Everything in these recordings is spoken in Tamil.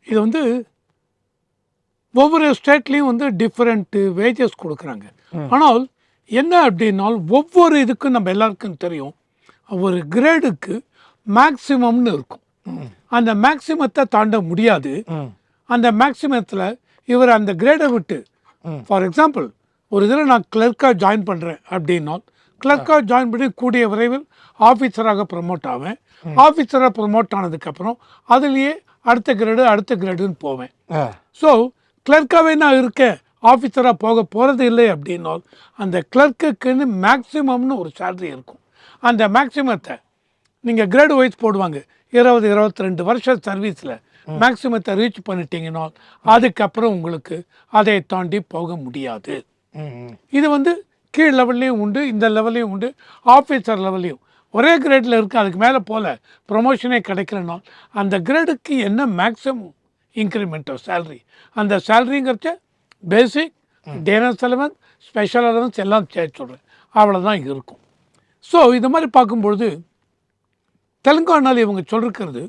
இது வந்து ஒவ்வொரு ஸ்டேட்லேயும் வந்து டிஃப்ரெண்ட்டு வேஜஸ் கொடுக்குறாங்க. ஆனால் என்ன அப்படின்னால் ஒவ்வொரு இதுக்கும் நம்ம எல்லாருக்கும் தெரியும், ஒரு கிரேடுக்கு மேக்சிமம்னு இருக்கும். அந்த மேக்சிமத்தை தாண்ட முடியாது. அந்த மேக்சிமத்தில் இவர் அந்த கிரேடை விட்டு, ஃபார் எக்ஸாம்பிள் ஒரு இதில் நான் கிளர்க்காக ஜாயின் பண்ணுறேன் அப்படின்னால் கிளர்க்காக ஜாயின் பண்ணி கூடிய விரைவில் ஆஃபீஸராக ப்ரமோட் ஆவேன். ஆஃபீஸராக ப்ரமோட் ஆனதுக்கப்புறம் அதுலேயே அடுத்த கிரேடுன்னு போவேன். ஸோ கிளர்க்காகவே நான் இருக்கேன், ஆஃபீஸராக போகிறது இல்லை அப்படின்னால் அந்த கிளர்க்குன்னு மேக்சிமம்னு ஒரு சேலரி இருக்கும். அந்த மேக்சிமத்தை நீங்கள் கிரேடு வைஸ் போடுவாங்க. 22 வருஷம் சர்வீஸில் மேக்சிமத்தை ரீச் பண்ணிட்டீங்கன்னா அதுக்கப்புறம் உங்களுக்கு அதை தாண்டி போக முடியாது. இது வந்து கீழ் லெவல்லையும் உண்டு, இந்த லெவல்லையும் உண்டு, ஆஃபீஸர் லெவல்லையும் ஒரே கிரேடில் இருக்குது. அதுக்கு மேலே போல் ப்ரொமோஷனே கிடைக்கலனால் அந்த கிரேடுக்கு என்ன மேக்ஸிமம் இன்க்ரிமெண்ட் ஆஃப் சேல்ரி, அந்த சேல்ரிங்கிறச்ச பேசிக், டேனஸ் அலவன்ஸ், ஸ்பெஷல் அலவன்ஸ் எல்லாம் சேர்த்து சொல்கிறேன், அவ்வளோதான் இருக்கும். ஸோ இது மாதிரி பார்க்கும்பொழுது தெலுங்கானாவில் இவங்க சொல்லிருக்கிறது,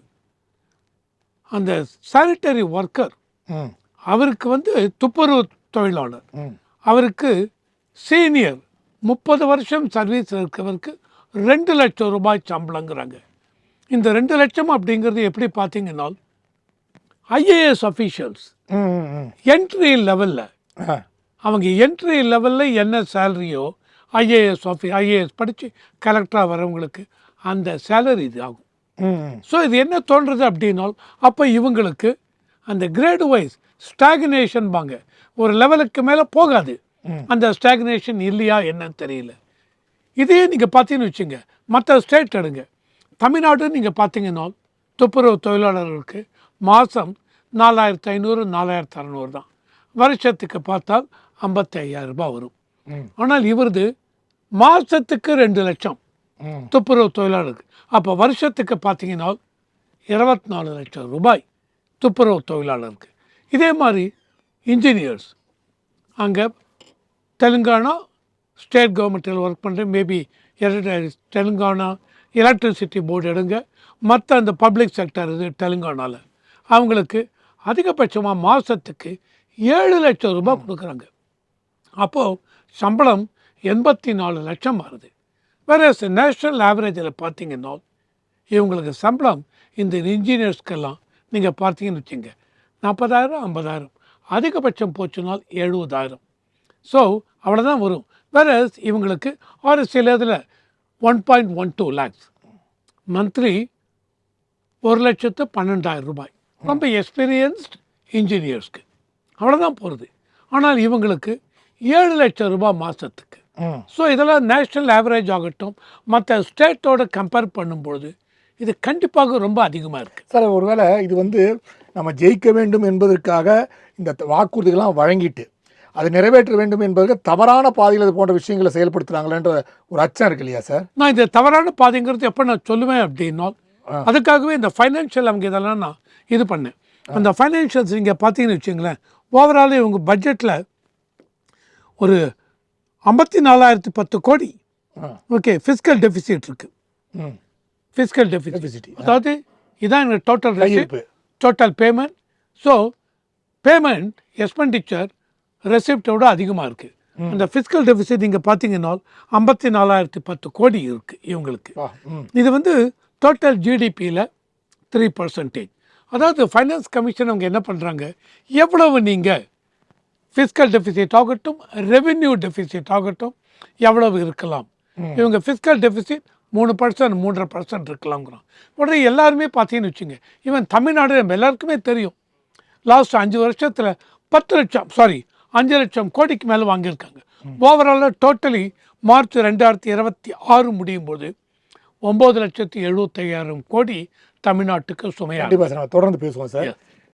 அந்த சானிட்டரி ஒர்க்கர் அவருக்கு வந்து துப்புரவு தொழிலாளர், அவருக்கு சீனியர் 30 வருஷம் சர்வீஸ் இருக்கிறவருக்கு 2 லட்சம் ரூபாய் சம்பளங்கிறாங்க. இந்த 2 லட்சம் அப்படிங்கிறது எப்படி பார்த்தீங்கன்னா ஐஏஎஸ் அஃபீஷியல்ஸ் என்ட்ரி லெவலில், அவங்க என்ட்ரி லெவலில் என்ன சேலரியோ ஐஏஎஸ் படித்து கலெக்டராக வரவங்களுக்கு அந்த சேலரி இது ஆகும். ஸோ இது என்ன தோன்றுறது அப்படின்னால் அப்போ இவங்களுக்கு அந்த கிரேடு வைஸ் ஸ்டாக்னேஷன் பாங்க, ஒரு லெவலுக்கு மேலே போகாது. அந்த ஸ்டாக்னேஷன் இல்லையா என்னன்னு தெரியல. இதே நீங்கள் பார்த்தீங்கன்னு வச்சுங்க, மற்ற ஸ்டேட் எடுங்க, தமிழ்நாடு நீங்கள் பார்த்தீங்கன்னா துப்புரவு தொழிலாளர்களுக்கு மாதம் 4500 4600 தான், வருஷத்துக்கு பார்த்தால் 55,000 ரூபாய் வரும். ஆனால் இவரது மாதத்துக்கு 2 லட்சம் துப்புரவு தொழிலாளருக்கு. அப்போ வருஷத்துக்கு பார்த்தீங்கன்னா 24 லட்சம் ரூபாய் துப்புரவு தொழிலாளருக்கு. இதே மாதிரி இன்ஜினியர்ஸ் அங்கே தெலுங்கானா ஸ்டேட் கவர்மெண்ட்டில் ஒர்க் பண்ணுறேன், மேபி தெலுங்கானா எலக்ட்ரிசிட்டி போர்டு எடுங்க, மற்ற அந்த பப்ளிக் செக்டர் இது தெலுங்கானாவில் அவங்களுக்கு அதிகபட்சமாக மாதத்துக்கு 7 லட்சம் ரூபாய் கொடுக்குறாங்க. அப்போது சம்பளம் 84 லட்சம் வருது. வேறு நேஷ்னல் ஆவரேஜில் பார்த்தீங்கன்னா இவங்களுக்கு சம்பளம் இந்த இன்ஜினியர்ஸ்க்கெல்லாம் நீங்கள் பார்த்தீங்கன்னு வச்சுங்க 40,000 50,000, அதிகபட்சம் போச்சுனால் 70,000. ஸோ அவ்வளோதான் வரும். வேறு இவங்களுக்கு ஒரு சில இதில் 1.12 lakhs மந்த்லி, 1,12,000 ரூபாய் ரொம்ப எக்ஸ்பீரியன்ஸ்ட் இன்ஜினியர்ஸ்க்கு அவ்வளோதான் போகிறது. ஆனால் இவங்களுக்கு 7 லட்சம் ரூபாய் மாதத்துக்கு. ஸோ இதெல்லாம் நேஷ்னல் ஆவரேஜ் ஆகட்டும், மற்ற ஸ்டேட்டோட கம்பேர் பண்ணும்பொழுது இது கண்டிப்பாக ரொம்ப அதிகமாக இருக்குது. சார், ஒருவேளை இது வந்து நம்ம ஜெயிக்க வேண்டும் என்பதற்காக இந்த வாக்குறுதிகள்லாம் வழங்கிட்டு அதை நிறைவேற்ற வேண்டும் என்பதற்கு தவறான பாதையில் இது போன்ற விஷயங்களை செயல்படுத்துகிறாங்களேன்ற ஒரு அச்சம் இருக்கு இல்லையா சார்? நான் இந்த தவறான பாதைங்கிறது எப்போ நான் சொல்லுவேன் அப்படின்னா, அதுக்காகவே இந்த ஃபைனான்ஷியல் அவங்க இதெல்லாம் நான் இது பண்ணேன். அந்த ஃபைனான்ஷியல்ஸ் நீங்கள் பார்த்தீங்கன்னு வச்சுங்களேன், ஓவரால் இவங்க பட்ஜெட்டில் ஒரு 54,010 கோடி ஓகே ஃபிஸ்கல் டெஃபிசிட் இருக்குது. ஃபிஸ்கல் டெஃபிசிட் அதாவது இதான் எனக்கு total payment. So payment expenditure ரெசிப்டோட அதிகமாக இருக்குது. அந்த ஃபிஸ்கல் டெஃபிசிட் நீங்கள் பார்த்தீங்கன்னா 54,010 கோடி இருக்குது இவங்களுக்கு. இது வந்து டோட்டல் ஜிடிபியில் 3%. அதாவது ஃபைனான்ஸ் கமிஷன் அவங்க என்ன பண்ணுறாங்க, எவ்வளவு நீங்கள் ஃபிஸ்கல் டெஃபிசிட் ஆகட்டும், ரெவென்யூ டெஃபிசிட் ஆகட்டும், எவ்வளவு இருக்கலாம். இவங்க ஃபிஸ்கல் டெஃபிசிட் 3% 3.5% இருக்கலாம்ங்கிறோம். உடனே எல்லாருமே பார்த்தீங்கன்னு வச்சுங்க, ஈவன் தமிழ்நாடு நம்ம எல்லாருக்குமே தெரியும், லாஸ்ட் 5 வருஷத்தில் 5 லட்சம் கோடிக்கு மேலே வாங்கியிருக்காங்க. ஓவராலாக டோட்டலி மார்ச் 2026 முடியும் போது 9,75,000 கோடி தமிழ்நாட்டுக்கு சுமையாக. தொடர்ந்து பேசுவோம் சார்.